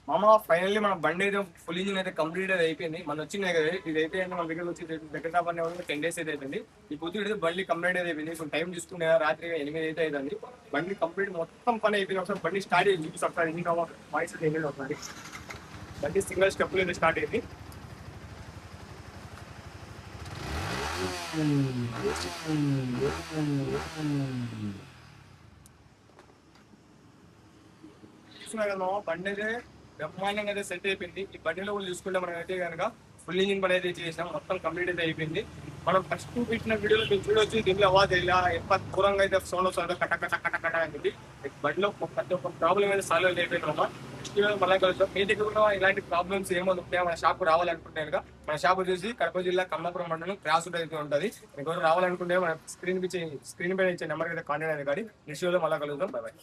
మామ ఫైనల్లీ మన బండి అయితే ఫుల్ ఇంజిన్ అయితే కంప్లీట్ అయితే అయిపోయింది. మన వచ్చినాయి కదా ఇది అయితే మన దగ్గర వచ్చి దగ్గర పని 10 days అయితే అయిపోయింది. ఈ పొద్దు అయితే బండి కంప్లీట్ అయితే అయిపోయింది. ఇప్పుడు టైం చూసుకునే రాత్రి 8 అయితే అవుతుంది. బండి కంప్లీట్ మొత్తం పని అయిపోయింది. ఒకసారి బండి స్టార్ట్ అయ్యి చూసి ఒకసారి ఇంజిన్ వాయిస్ అయితే ఏంటి ఒకసారి బండి సింగిల్ స్టెప్ అయితే స్టార్ట్ అయింది. చూస్తున్నా కదా బండి అయితే బ్రహ్మాండంగా అయితే సెట్ అయిపోయింది. ఈ బండిలో కూడా చూసుకుంటే మనం అయితే కనుక ఫుల్ ఇంజిన్ పని అయితే చేసినాం. మొత్తం కంప్లీట్ అయితే అయిపోయింది. మనం ఫస్ట్ పెట్టిన వీడియోలో మీరు చూడొచ్చు దీనిలో అవాజ్ ఇలా ఎంత దూరంగా అయితే సౌండ్ వస్తుందో కట కట కట కట అనేది బండిలో ప్రతి ఒక్క ప్రాబ్లం అయితే సాల్వ్ అయిపోయిందమ్మా. మళ్ళీ కలుస్తాం. మీ దగ్గర కూడా ఇలాంటి ప్రాబ్లమ్స్ ఏమైనా ఉంటాయో మన షాప్ రావాలనుకుంటే కనుక మన షాప్ వచ్చేసి కడప జిల్లా కమలాపురం మండలం క్రాస్ రోడ్ అయితే ఉంటుంది. మీకు రావాలనుకుంటే మన స్క్రీన్ పైన ఇచ్చే నెంబర్ అయితే కాంటాక్ట్ అయితే కానీ నెక్స్ట్ వీడియోలో మళ్ళీ కలుద్దాం. బాయ్.